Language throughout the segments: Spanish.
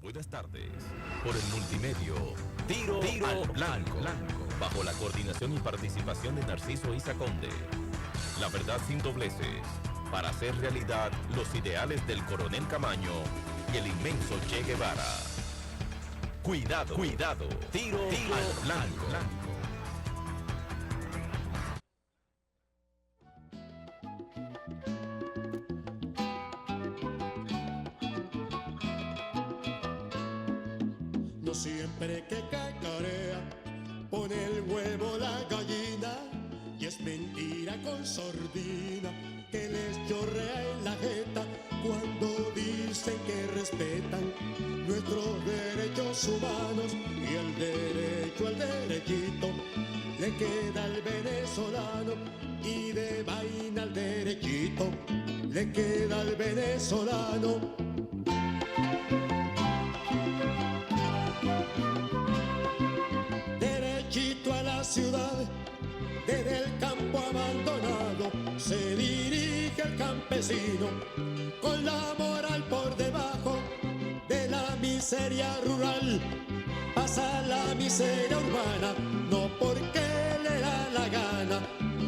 Buenas tardes. Por el multimedio, Tiro al Blanco, bajo la coordinación y participación de Narciso Isa Conde. La verdad sin dobleces, para hacer realidad los ideales del Coronel Camaño y el inmenso Che Guevara. Cuidado, Tiro al Blanco. No siempre que cacarea pone el huevo la gallina, y es mentira con sordina que les chorrea en la jeta cuando dicen que respetan nuestros derechos humanos y el derecho al derechito le queda al venezolano, y de vaina al derechito le queda al venezolano. Derechito a la ciudad, desde el campo abandonado se dirige el campesino con la moral por debajo de la miseria rural. Pasa la miseria urbana, no porque le da la gana,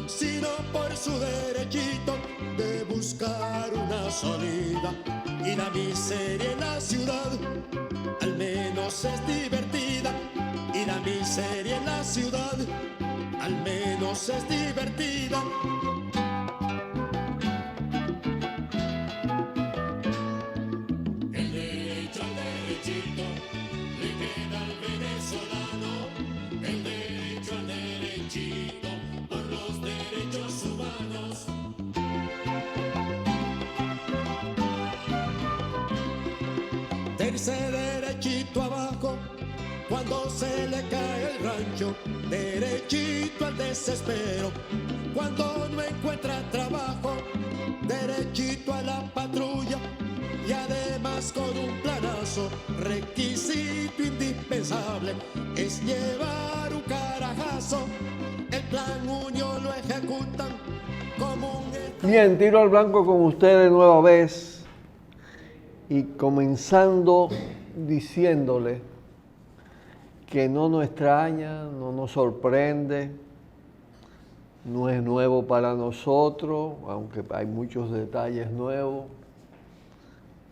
sino por su derechito de buscar una salida. Y la miseria en la ciudad al menos es divertida, y la miseria en la ciudad al menos es divertida. El derecho al derechito le queda al venezolano, el derecho al derechito por los derechos humanos. Terce derechito abajo cuando se le cae el rancho, derechito al desespero cuando no encuentra trabajo, derechito a la patrulla y además con un planazo. Requisito indispensable es llevar un carajazo, el plan Unión lo ejecutan como un... Bien, Tiro al Blanco con ustedes nueva vez, y comenzando diciéndole que no nos extraña, no nos sorprende, no es nuevo para nosotros, aunque hay muchos detalles nuevos,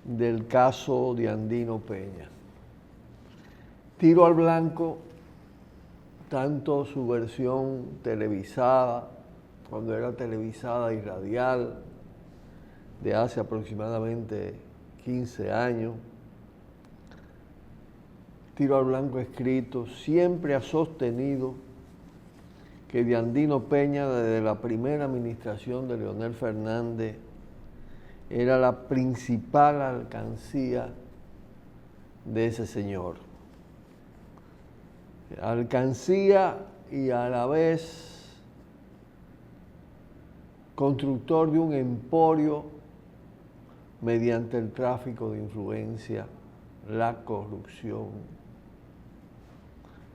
del caso de Andino Peña. Tiro al Blanco, tanto su versión televisada, cuando era televisada y radial, de hace aproximadamente 15 años, Tiro al Blanco escrito, siempre ha sostenido que de Andino Peña, desde la primera administración de Leonel Fernández, era la principal alcancía de ese señor. Alcancía y a la vez constructor de un emporio mediante el tráfico de influencia, la corrupción.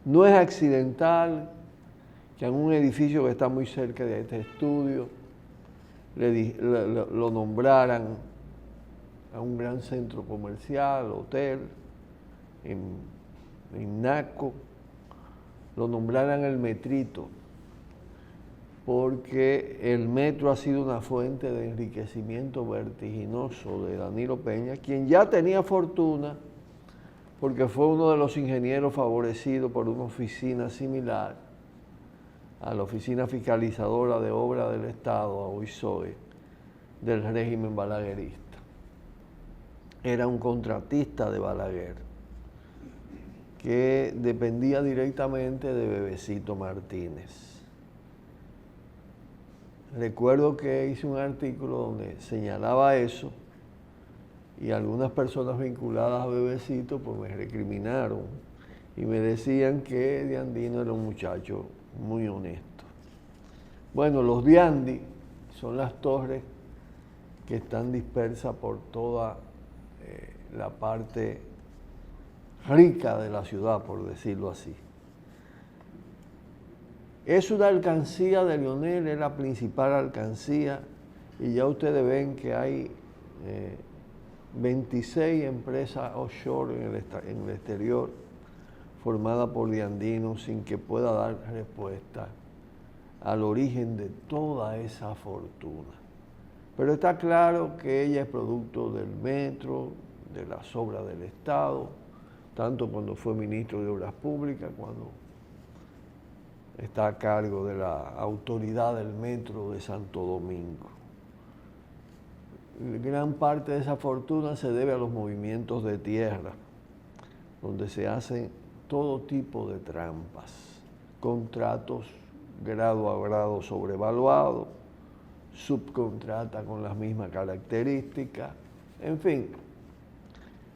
No es accidental que en un edificio que está muy cerca de este estudio lo nombraran a un gran centro comercial, hotel, en Naco, lo nombraran el Metrito, porque el metro ha sido una fuente de enriquecimiento vertiginoso de Danilo Peña, quien ya tenía fortuna, porque fue uno de los ingenieros favorecidos por una oficina similar a la Oficina Fiscalizadora de Obras del Estado, a OISOE, del régimen balaguerista. Era un contratista de Balaguer, que dependía directamente de Bebecito Martínez. Recuerdo que hice un artículo donde señalaba eso, y algunas personas vinculadas a Bebecito pues me recriminaron y me decían que de Andino era un muchacho muy honesto. Bueno, los de Andi son las torres que están dispersas por toda la parte rica de la ciudad, por decirlo así. Es una alcancía de Leonel, es la principal alcancía, y ya ustedes ven que hay 26 empresas offshore en el exterior, formadas por Diandino, sin que pueda dar respuesta al origen de toda esa fortuna. Pero está claro que ella es producto del metro, de las obras del Estado, tanto cuando fue ministro de Obras Públicas, cuando está a cargo de la autoridad del metro de Santo Domingo. Gran parte de esa fortuna se debe a los movimientos de tierra, donde se hacen todo tipo de trampas, contratos grado a grado sobrevaluados, subcontrata con las mismas características, en fin,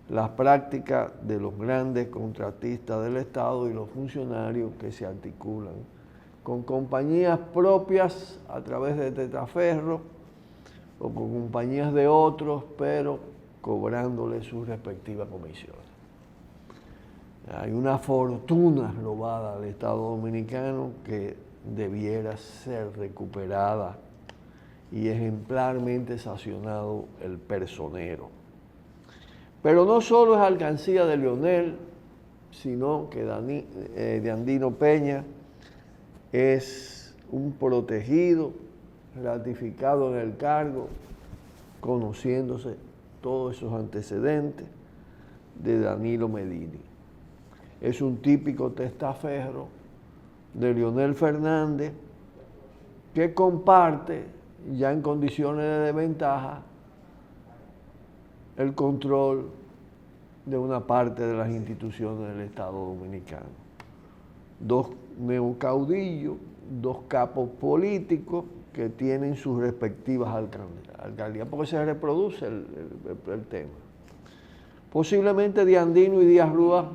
las prácticas de los grandes contratistas del Estado y los funcionarios que se articulan con compañías propias a través de Testaferro o con compañías de otros, pero cobrándole sus respectivas comisiones. Hay una fortuna robada al Estado Dominicano que debiera ser recuperada y ejemplarmente sancionado el personero. Pero no solo es alcancía de Leonel, sino que Diandino Peña es un protegido, ratificado en el cargo, conociéndose todos esos antecedentes de Danilo Medina. Es un típico testaferro de Leonel Fernández que comparte, ya en condiciones de desventaja, el control de una parte de las instituciones del Estado Dominicano. Dos neocaudillos, dos capos políticos que tienen sus respectivas alcaldías, porque se reproduce el tema. Posiblemente Diandino y Díaz Rúa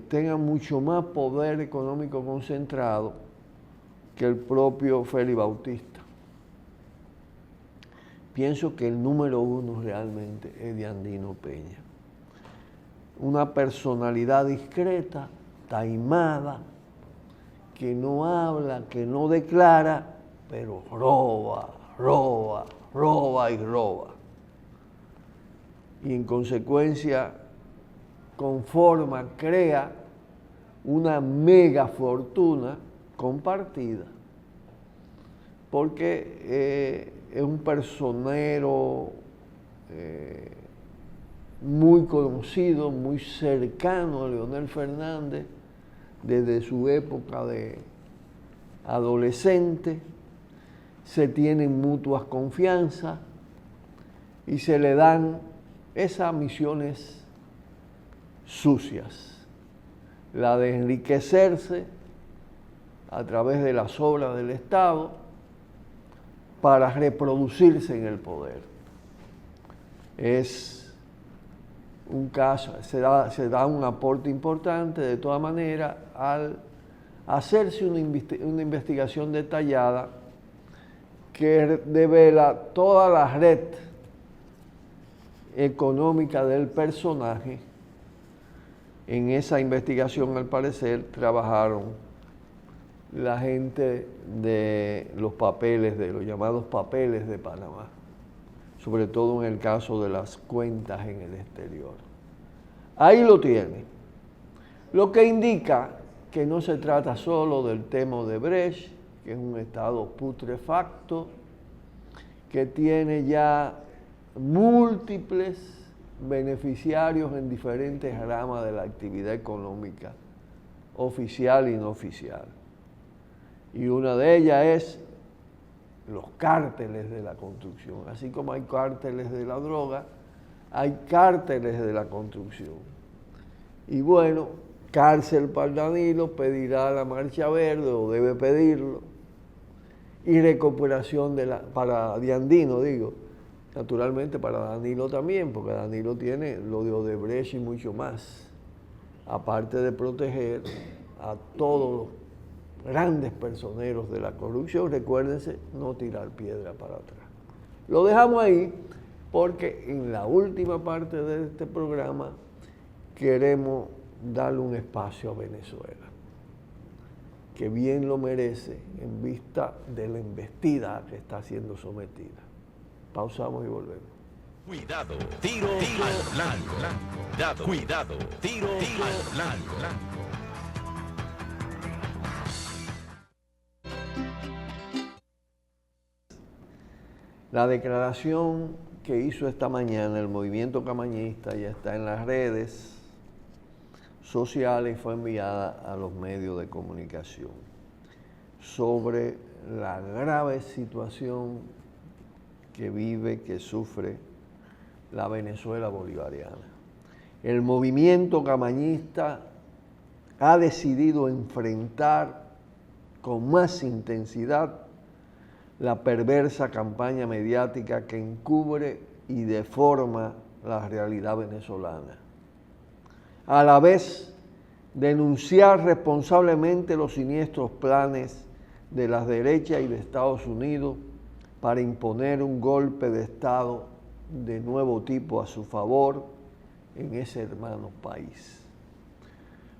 tengan mucho más poder económico concentrado que el propio Félix Bautista. Pienso que el número uno realmente es Diandino Peña. Una personalidad discreta, taimada, que no habla, que no declara, pero roba, roba, roba y roba. Y en consecuencia conforma, crea una mega fortuna compartida, porque es un personero muy conocido, muy cercano a Leonel Fernández desde su época de adolescente. Se tienen mutuas confianzas y se le dan esas misiones sucias, la de enriquecerse a través de las obras del Estado para reproducirse en el poder. Es un caso, se da un aporte importante de todas maneras al hacerse una investigación detallada que devela toda la red económica del personaje. En esa investigación, al parecer, trabajaron la gente de los papeles, de los llamados papeles de Panamá, sobre todo en el caso de las cuentas en el exterior. Ahí lo tiene. Lo que indica que no se trata solo del tema de Brecht, que es un estado putrefacto, que tiene ya múltiples beneficiarios en diferentes ramas de la actividad económica, oficial y no oficial. Y una de ellas es los cárteles de la construcción. Así como hay cárteles de la droga, hay cárteles de la construcción. Y bueno, cárcel para Danilo, pedirá la Marcha Verde o debe pedirlo. Y recuperación para Diandino, digo. Naturalmente para Danilo también, porque Danilo tiene lo de Odebrecht y mucho más. Aparte de proteger a todos los grandes personeros de la corrupción, recuérdense, no tirar piedra para atrás. Lo dejamos ahí porque en la última parte de este programa queremos darle un espacio a Venezuela, que bien lo merece en vista de la embestida a que está siendo sometida. Pausamos y volvemos. Cuidado, tiro al blanco. Cuidado, tiro al blanco. La declaración que hizo esta mañana el movimiento camañista ya está en las redes sociales y fue enviada a los medios de comunicación sobre la grave situación que vive, que sufre la Venezuela bolivariana. El movimiento camañista ha decidido enfrentar con más intensidad la perversa campaña mediática que encubre y deforma la realidad venezolana. A la vez, denunciar responsablemente los siniestros planes de las derechas y de Estados Unidos para imponer un golpe de Estado de nuevo tipo a su favor en ese hermano país.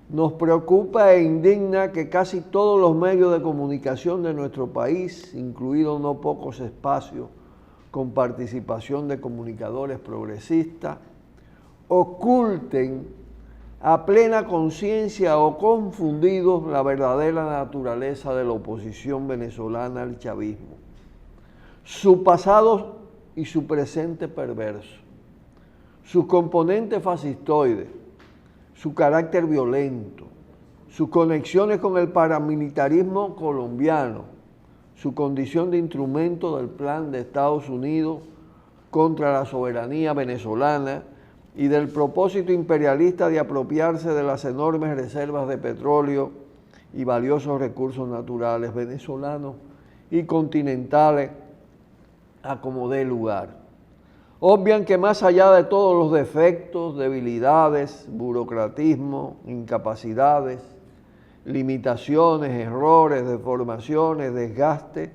Nos preocupa e indigna que casi todos los medios de comunicación de nuestro país, incluidos no pocos espacios con participación de comunicadores progresistas, oculten a plena conciencia o confundidos la verdadera naturaleza de la oposición venezolana al chavismo, su pasado y su presente perverso, sus componentes fascistoides, su carácter violento, sus conexiones con el paramilitarismo colombiano, su condición de instrumento del plan de Estados Unidos contra la soberanía venezolana y del propósito imperialista de apropiarse de las enormes reservas de petróleo y valiosos recursos naturales venezolanos y continentales a como dé lugar. Obvian que más allá de todos los defectos, debilidades, burocratismo, incapacidades, limitaciones, errores, deformaciones, desgaste,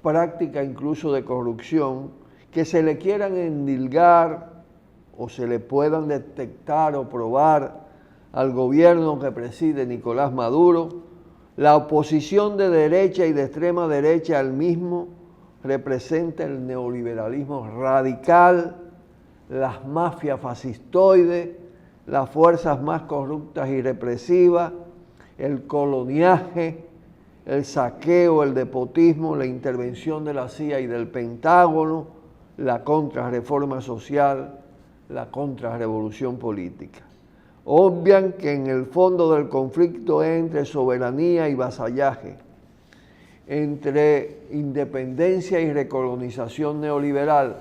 práctica incluso de corrupción, que se le quieran endilgar o se le puedan detectar o probar al gobierno que preside Nicolás Maduro, la oposición de derecha y de extrema derecha al mismo representa el neoliberalismo radical, las mafias fascistoides, las fuerzas más corruptas y represivas, el coloniaje, el saqueo, el despotismo, la intervención de la CIA y del Pentágono, la contrarreforma social, la contrarrevolución política. Obvian que en el fondo del conflicto entre soberanía y vasallaje, entre independencia y recolonización neoliberal,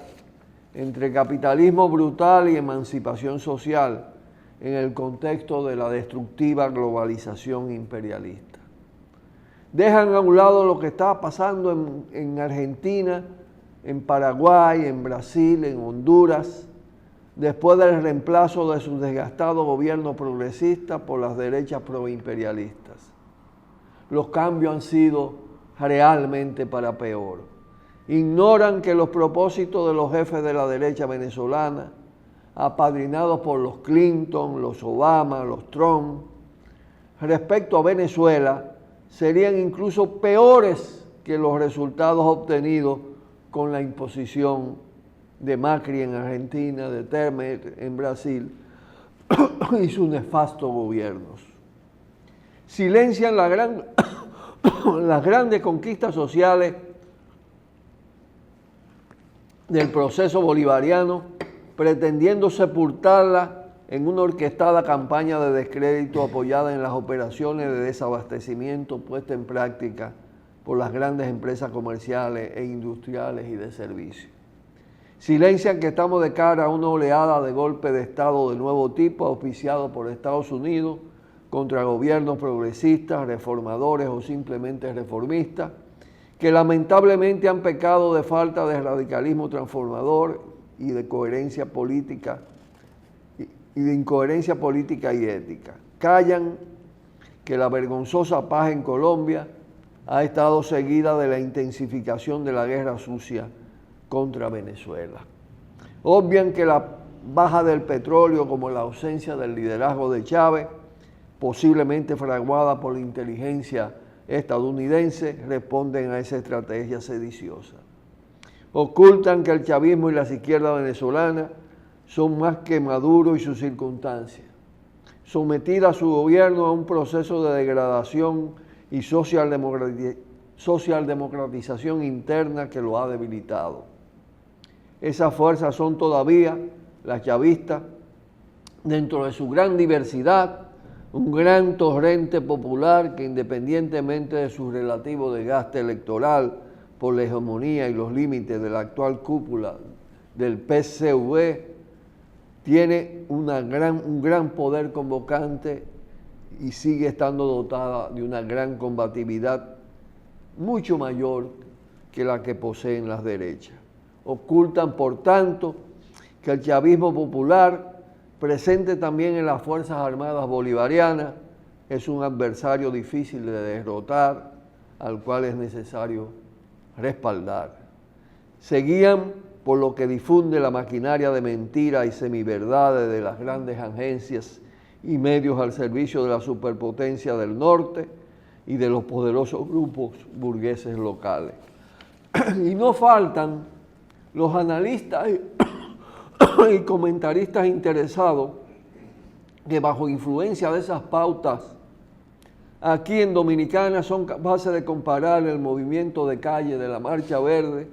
entre capitalismo brutal y emancipación social, en el contexto de la destructiva globalización imperialista. Dejan a un lado lo que está pasando en Argentina, en Paraguay, en Brasil, en Honduras, después del reemplazo de su desgastado gobierno progresista por las derechas proimperialistas. Los cambios han sido realmente para peor. Ignoran que los propósitos de los jefes de la derecha venezolana, apadrinados por los Clinton, los Obama, los Trump, respecto a Venezuela, serían incluso peores que los resultados obtenidos con la imposición de Macri en Argentina, de Temer en Brasil y sus nefastos gobiernos. Silencian las grandes conquistas sociales del proceso bolivariano, pretendiendo sepultarla en una orquestada campaña de descrédito apoyada en las operaciones de desabastecimiento puesta en práctica por las grandes empresas comerciales e industriales y de servicios. Silencian que estamos de cara a una oleada de golpe de Estado de nuevo tipo auspiciado por Estados Unidos contra gobiernos progresistas, reformadores o simplemente reformistas, que lamentablemente han pecado de falta de radicalismo transformador y de coherencia política y de incoherencia política y ética. Callan que la vergonzosa paz en Colombia ha estado seguida de la intensificación de la guerra sucia contra Venezuela. Obvian que la baja del petróleo como la ausencia del liderazgo de Chávez, posiblemente fraguada por la inteligencia estadounidense, responden a esa estrategia sediciosa. Ocultan que el chavismo y las izquierdas venezolanas son más que Maduro y sus circunstancias, sometida a su gobierno a un proceso de degradación y socialdemocratización interna que lo ha debilitado. Esas fuerzas son todavía las chavistas, dentro de su gran diversidad, un gran torrente popular que, independientemente de su relativo desgaste electoral por la hegemonía y los límites de la actual cúpula del PCV, tiene un gran poder convocante y sigue estando dotada de una gran combatividad mucho mayor que la que poseen las derechas. Ocultan, por tanto, que el chavismo popular, presente también en las Fuerzas Armadas Bolivarianas, es un adversario difícil de derrotar, al cual es necesario respaldar. Se guían por lo que difunde la maquinaria de mentiras y semiverdades de las grandes agencias y medios al servicio de la superpotencia del norte y de los poderosos grupos burgueses locales. Y no faltan los analistas y comentaristas interesados que, bajo influencia de esas pautas, aquí en Dominicana son capaces de comparar el movimiento de calle de la Marcha Verde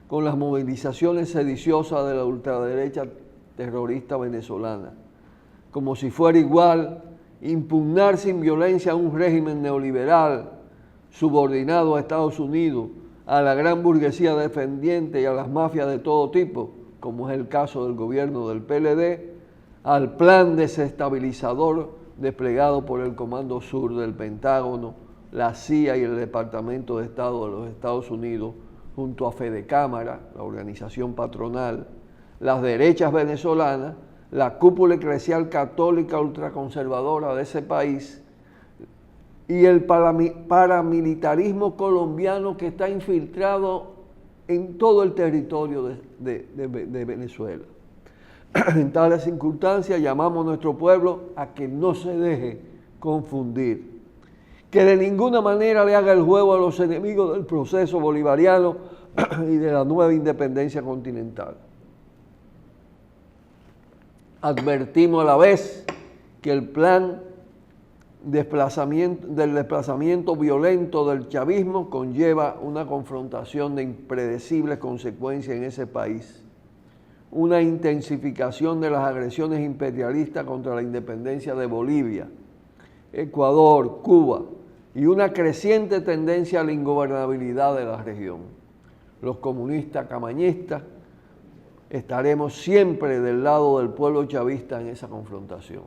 con las movilizaciones sediciosas de la ultraderecha terrorista venezolana, como si fuera igual impugnar sin violencia un régimen neoliberal subordinado a Estados Unidos, a la gran burguesía defendiente y a las mafias de todo tipo, como es el caso del gobierno del PLD, al plan desestabilizador desplegado por el Comando Sur del Pentágono, la CIA y el Departamento de Estado de los Estados Unidos, junto a Fedecámara, la organización patronal, las derechas venezolanas, la cúpula eclesial católica ultraconservadora de ese país y el paramilitarismo colombiano que está infiltrado en todo el territorio de Venezuela. En tales circunstancias llamamos a nuestro pueblo a que no se deje confundir, que de ninguna manera le haga el juego a los enemigos del proceso bolivariano y de la nueva independencia continental. Advertimos a la vez que el plan del desplazamiento violento del chavismo conlleva una confrontación de impredecibles consecuencias en ese país, una intensificación de las agresiones imperialistas contra la independencia de Bolivia, Ecuador, Cuba, y una creciente tendencia a la ingobernabilidad de la región. Los comunistas camañistas estaremos siempre del lado del pueblo chavista en esa confrontación,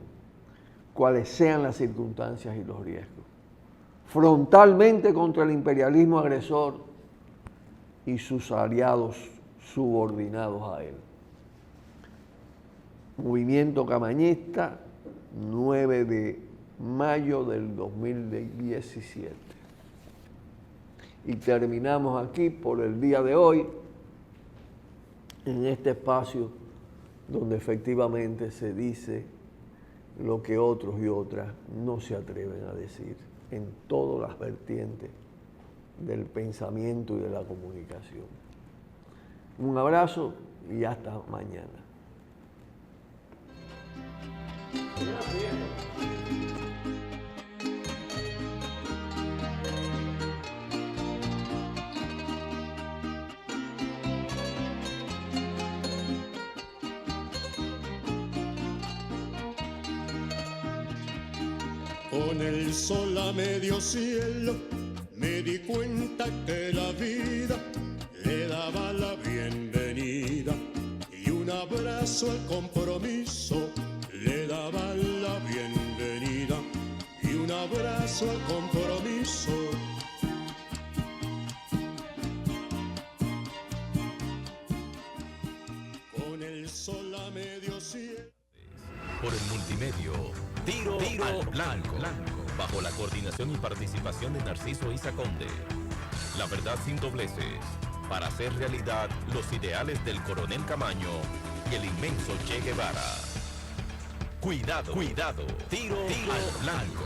cuales sean las circunstancias y los riesgos, frontalmente contra el imperialismo agresor y sus aliados subordinados a él. Movimiento Camañista, 9 de mayo del 2017. Y terminamos aquí por el día de hoy, en este espacio donde efectivamente se dice lo que otros y otras no se atreven a decir en todas las vertientes del pensamiento y de la comunicación. Un abrazo y hasta mañana. Con el sol a medio cielo me di cuenta que la vida le daba la bienvenida y un abrazo al compromiso le daba la bienvenida y un abrazo al compromiso. Con el sol a medio cielo. Por el multimedio, Tiro al Blanco, bajo la coordinación y participación de Narciso Isa Conde. La verdad sin dobleces, para hacer realidad los ideales del coronel Camaño y el inmenso Che Guevara. Cuidado, Tiro al Blanco.